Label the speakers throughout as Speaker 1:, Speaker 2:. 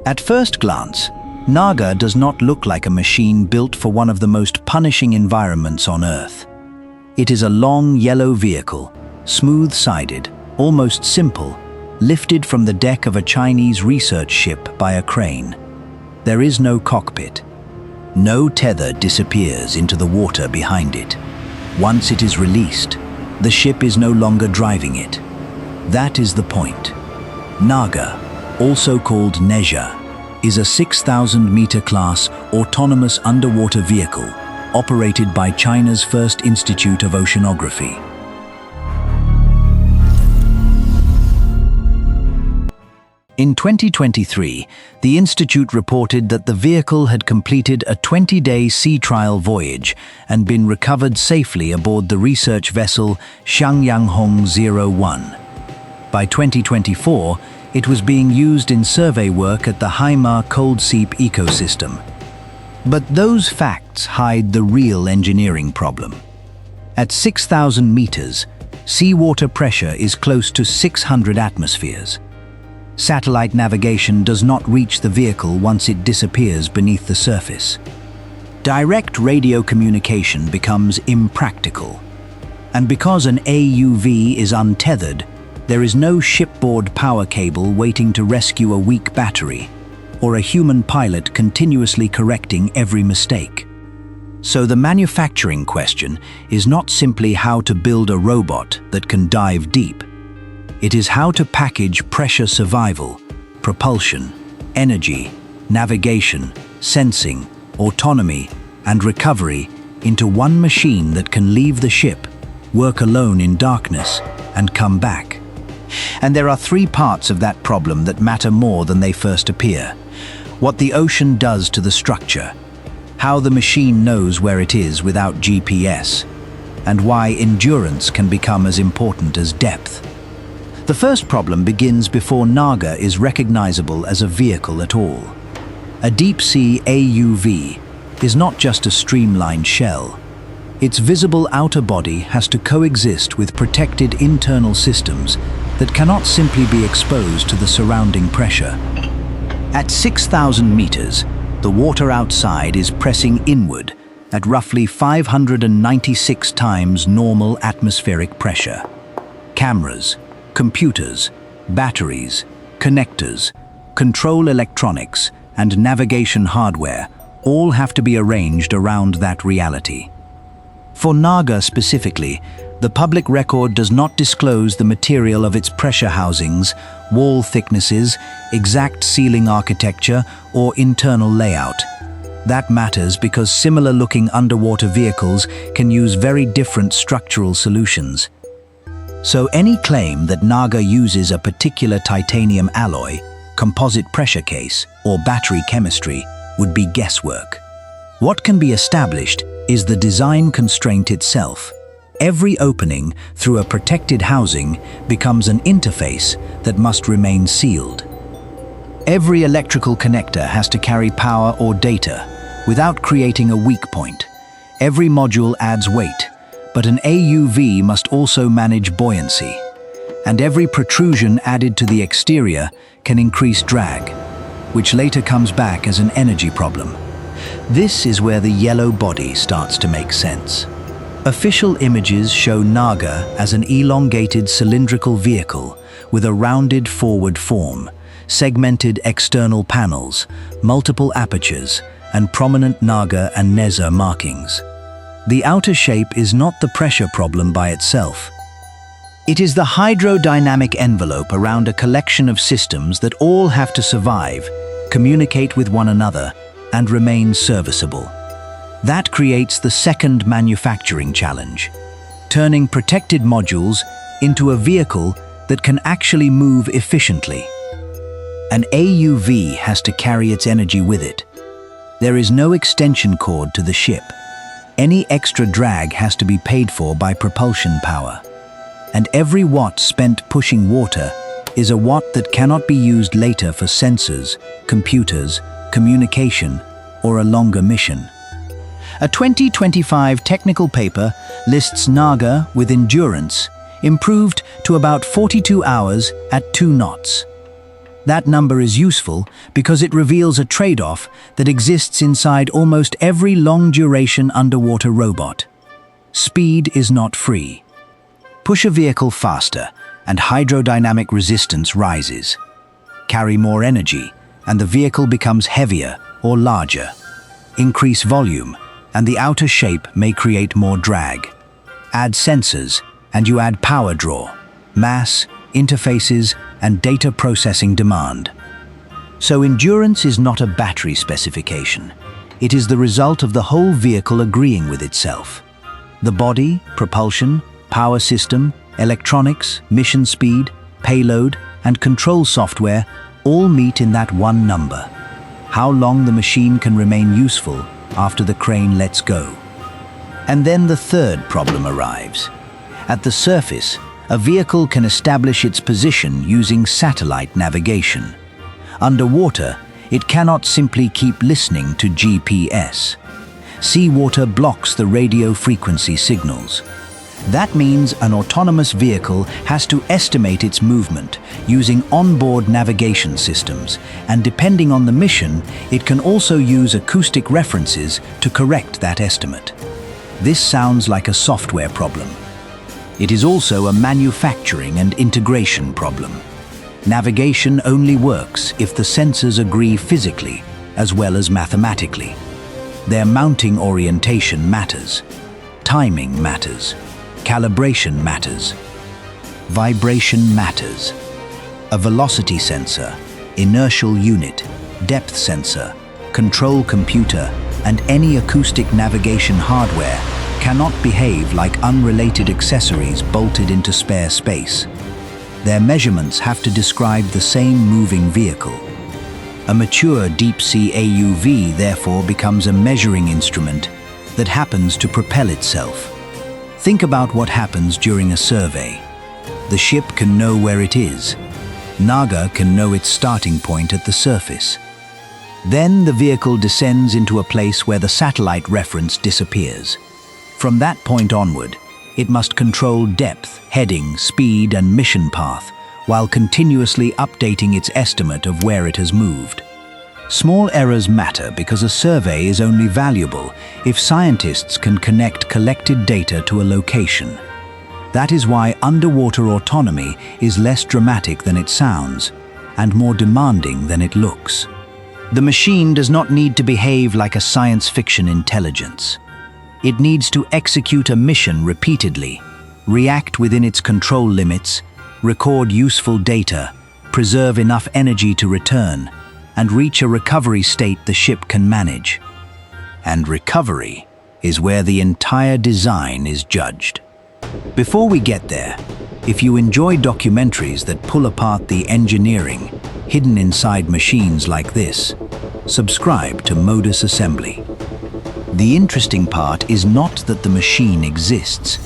Speaker 1: At first glance, NAGA does not look like a machine built for one of the most punishing environments on Earth. It is a long yellow vehicle, smooth-sided, almost simple, lifted from the deck of a Chinese research ship by a crane. There is no cockpit. No tether disappears into the water behind it. Once it is released, the ship is no longer driving it. That is the point. NAGA, also called Nezha, is a 6,000-meter class autonomous underwater vehicle operated by China's first Institute of Oceanography. In 2023, the Institute reported that the vehicle had completed a 20-day sea trial voyage and been recovered safely aboard the research vessel Xiangyanghong 01. By 2024, it was being used in survey work at the Haima cold-seep ecosystem. But those facts hide the real engineering problem. At 6,000 meters, seawater pressure is close to 600 atmospheres. Satellite navigation does not reach the vehicle once it disappears beneath the surface. Direct radio communication becomes impractical. And because an AUV is untethered, there is no shipboard power cable waiting to rescue a weak battery, or a human pilot continuously correcting every mistake. So the manufacturing question is not simply how to build a robot that can dive deep. It is how to package pressure survival, propulsion, energy, navigation, sensing, autonomy, and recovery into one machine that can leave the ship, work alone in darkness, and come back. And there are three parts of that problem that matter more than they first appear. What the ocean does to the structure, how the machine knows where it is without GPS, and why endurance can become as important as depth. The first problem begins before NAGA is recognizable as a vehicle at all. A deep-sea AUV is not just a streamlined shell. Its visible outer body has to coexist with protected internal systems that cannot simply be exposed to the surrounding pressure. At 6,000 meters, the water outside is pressing inward at roughly 596 times normal atmospheric pressure. Cameras, computers, batteries, connectors, control electronics, and navigation hardware all have to be arranged around that reality. For NAGA specifically, the public record does not disclose the material of its pressure housings, wall thicknesses, exact ceiling architecture, or internal layout. That matters because similar-looking underwater vehicles can use very different structural solutions. So any claim that NAGA uses a particular titanium alloy, composite pressure case, or battery chemistry would be guesswork. What can be established is the design constraint itself. Every opening through a protected housing becomes an interface that must remain sealed. Every electrical connector has to carry power or data without creating a weak point. Every module adds weight, but an AUV must also manage buoyancy. And every protrusion added to the exterior can increase drag, which later comes back as an energy problem. This is where the yellow body starts to make sense. Official images show NAGA as an elongated cylindrical vehicle with a rounded forward form, segmented external panels, multiple apertures, and prominent NAGA and Nezha markings. The outer shape is not the pressure problem by itself. It is the hydrodynamic envelope around a collection of systems that all have to survive, communicate with one another, and remain serviceable. That creates the second manufacturing challenge, turning protected modules into a vehicle that can actually move efficiently. An AUV has to carry its energy with it. There is no extension cord to the ship. Any extra drag has to be paid for by propulsion power. And every watt spent pushing water is a watt that cannot be used later for sensors, computers, communication, or a longer mission. A 2025 technical paper lists NAGA with endurance improved to about 42 hours at 2 knots. That number is useful because it reveals a trade-off that exists inside almost every long-duration underwater robot. Speed is not free. Push a vehicle faster, and hydrodynamic resistance rises. Carry more energy, and the vehicle becomes heavier or larger. Increase volume, and the outer shape may create more drag. Add sensors, and you add power draw, mass, interfaces, and data processing demand. So endurance is not a battery specification. It is the result of the whole vehicle agreeing with itself. The body, propulsion, power system, electronics, mission speed, payload, and control software all meet in that one number. How long the machine can remain useful after the crane lets go. And then the third problem arrives. At the surface, a vehicle can establish its position using satellite navigation. Underwater, it cannot simply keep listening to GPS. Seawater blocks the radio frequency signals. That means an autonomous vehicle has to estimate its movement using onboard navigation systems, and depending on the mission, it can also use acoustic references to correct that estimate. This sounds like a software problem. It is also a manufacturing and integration problem. Navigation only works if the sensors agree physically as well as mathematically. Their mounting orientation matters. Timing matters. Calibration matters. Vibration matters. A velocity sensor, inertial unit, depth sensor, control computer, and any acoustic navigation hardware cannot behave like unrelated accessories bolted into spare space. Their measurements have to describe the same moving vehicle. A mature deep-sea AUV therefore becomes a measuring instrument that happens to propel itself. Think about what happens during a survey. The ship can know where it is. NAGA can know its starting point at the surface. Then the vehicle descends into a place where the satellite reference disappears. From that point onward, it must control depth, heading, speed, and mission path, while continuously updating its estimate of where it has moved. Small errors matter because a survey is only valuable if scientists can connect collected data to a location. That is why underwater autonomy is less dramatic than it sounds, and more demanding than it looks. The machine does not need to behave like a science fiction intelligence. It needs to execute a mission repeatedly, react within its control limits, record useful data, preserve enough energy to return, and reach a recovery state the ship can manage. And recovery is where the entire design is judged. Before we get there, if you enjoy documentaries that pull apart the engineering hidden inside machines like this, subscribe to Modus Assembly. The interesting part is not that the machine exists.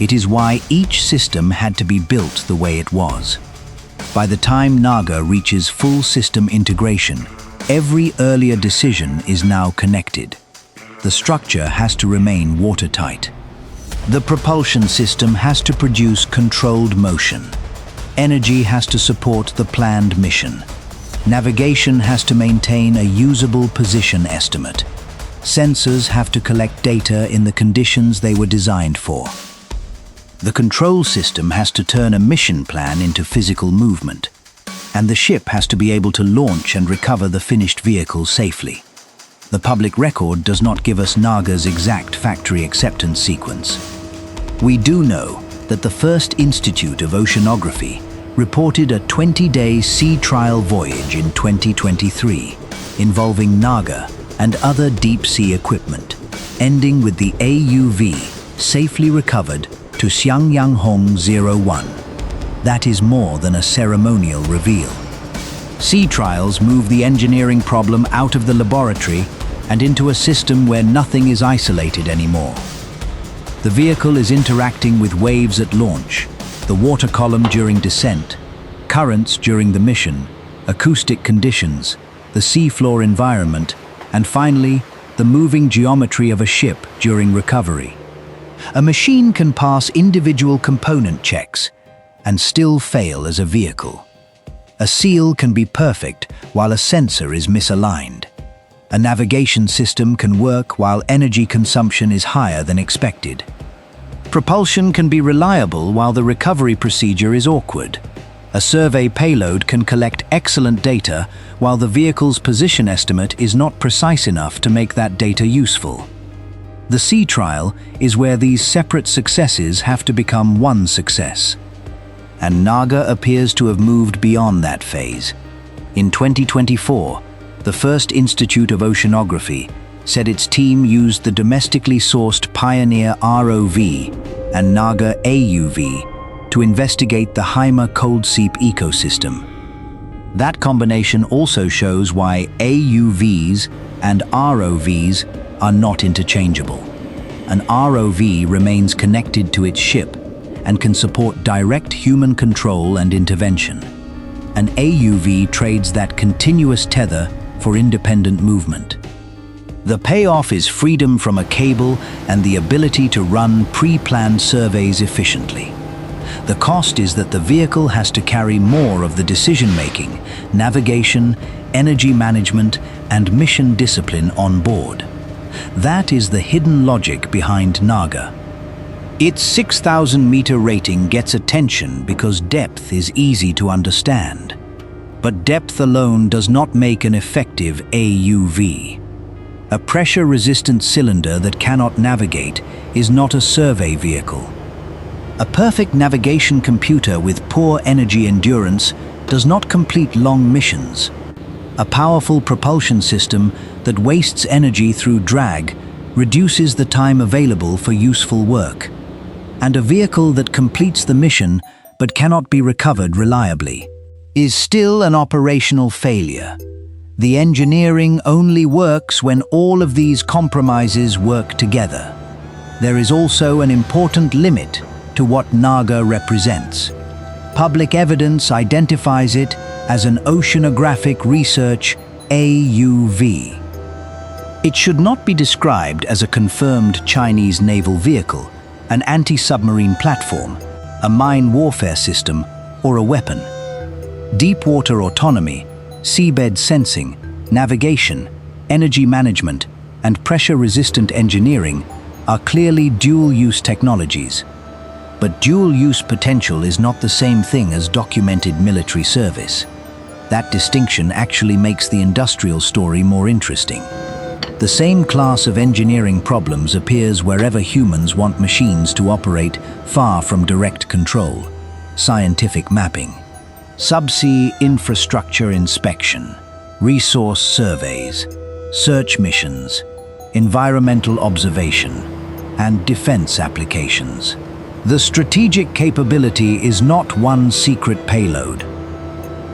Speaker 1: It is why each system had to be built the way it was. By the time NAGA reaches full system integration, every earlier decision is now connected. The structure has to remain watertight. The propulsion system has to produce controlled motion. Energy has to support the planned mission. Navigation has to maintain a usable position estimate. Sensors have to collect data in the conditions they were designed for. The control system has to turn a mission plan into physical movement. And the ship has to be able to launch and recover the finished vehicle safely. The public record does not give us NAGA's exact factory acceptance sequence. We do know that the first Institute of Oceanography reported a 20-day sea trial voyage in 2023 involving NAGA and other deep-sea equipment, ending with the AUV safely recovered to Xiangyanghong 01. That is more than a ceremonial reveal. Sea trials move the engineering problem out of the laboratory and into a system where nothing is isolated anymore. The vehicle is interacting with waves at launch, the water column during descent, currents during the mission, acoustic conditions, the seafloor environment, and finally, the moving geometry of a ship during recovery. A machine can pass individual component checks and still fail as a vehicle. A seal can be perfect while a sensor is misaligned. A navigation system can work while energy consumption is higher than expected. Propulsion can be reliable while the recovery procedure is awkward. A survey payload can collect excellent data while the vehicle's position estimate is not precise enough to make that data useful. The sea trial is where these separate successes have to become one success. And NAGA appears to have moved beyond that phase. In 2024, the first Institute of Oceanography said its team used the domestically sourced Pioneer ROV and NAGA AUV to investigate the Haima cold-seep ecosystem. That combination also shows why AUVs and ROVs are not interchangeable. An ROV remains connected to its ship and can support direct human control and intervention. An AUV trades that continuous tether for independent movement. The payoff is freedom from a cable and the ability to run pre-planned surveys efficiently. The cost is that the vehicle has to carry more of the decision-making, navigation, energy management, and mission discipline on board. That is the hidden logic behind NAGA. Its 6,000-meter rating gets attention because depth is easy to understand. But depth alone does not make an effective AUV. A pressure-resistant cylinder that cannot navigate is not a survey vehicle. A perfect navigation computer with poor energy endurance does not complete long missions. A powerful propulsion system that wastes energy through drag reduces the time available for useful work. And a vehicle that completes the mission but cannot be recovered reliably is still an operational failure. The engineering only works when all of these compromises work together. There is also an important limit to what NAGA represents. Public evidence identifies it as an oceanographic research AUV. It should not be described as a confirmed Chinese naval vehicle, an anti-submarine platform, a mine warfare system, or a weapon. Deep-water autonomy, seabed sensing, navigation, energy management, and pressure-resistant engineering are clearly dual-use technologies. But dual-use potential is not the same thing as documented military service. That distinction actually makes the industrial story more interesting. The same class of engineering problems appears wherever humans want machines to operate far from direct control. Scientific mapping, subsea infrastructure inspection, resource surveys, search missions, environmental observation, and defense applications. The strategic capability is not one secret payload.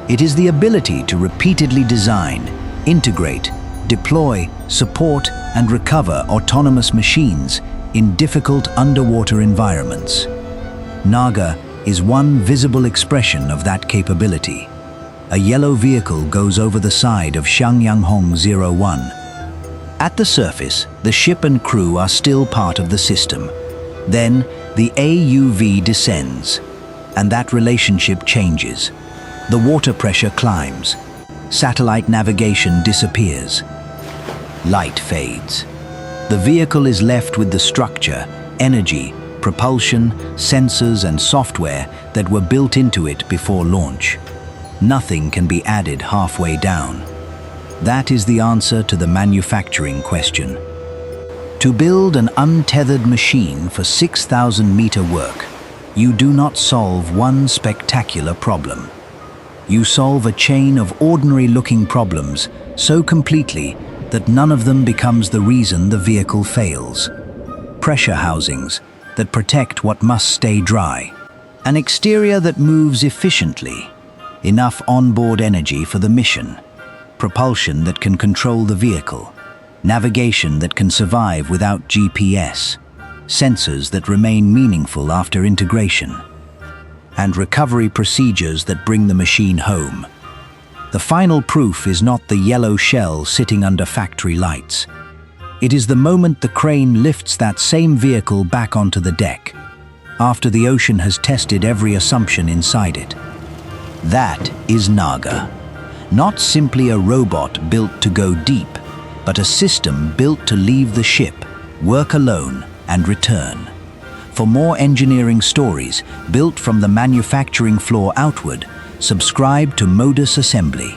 Speaker 1: It is the ability to repeatedly design, integrate, deploy, support, and recover autonomous machines in difficult underwater environments. NAGA is one visible expression of that capability. A yellow vehicle goes over the side of Xiangyanghong 01. At the surface, the ship and crew are still part of the system. Then, the AUV descends, and that relationship changes. The water pressure climbs. Satellite navigation disappears. Light fades. The vehicle is left with the structure, energy, propulsion, sensors, and software that were built into it before launch. Nothing can be added halfway down. That is the answer to the manufacturing question. To build an untethered machine for 6,000-meter work, you do not solve one spectacular problem. You solve a chain of ordinary-looking problems so completely that none of them becomes the reason the vehicle fails. Pressure housings that protect what must stay dry. An exterior that moves efficiently. Enough onboard energy for the mission. Propulsion that can control the vehicle. Navigation that can survive without GPS. Sensors that remain meaningful after integration. And recovery procedures that bring the machine home. The final proof is not the yellow shell sitting under factory lights. It is the moment the crane lifts that same vehicle back onto the deck, after the ocean has tested every assumption inside it. That is NAGA. Not simply a robot built to go deep, but a system built to leave the ship, work alone, and return. For more engineering stories built from the manufacturing floor outward, subscribe to Modus Assembly.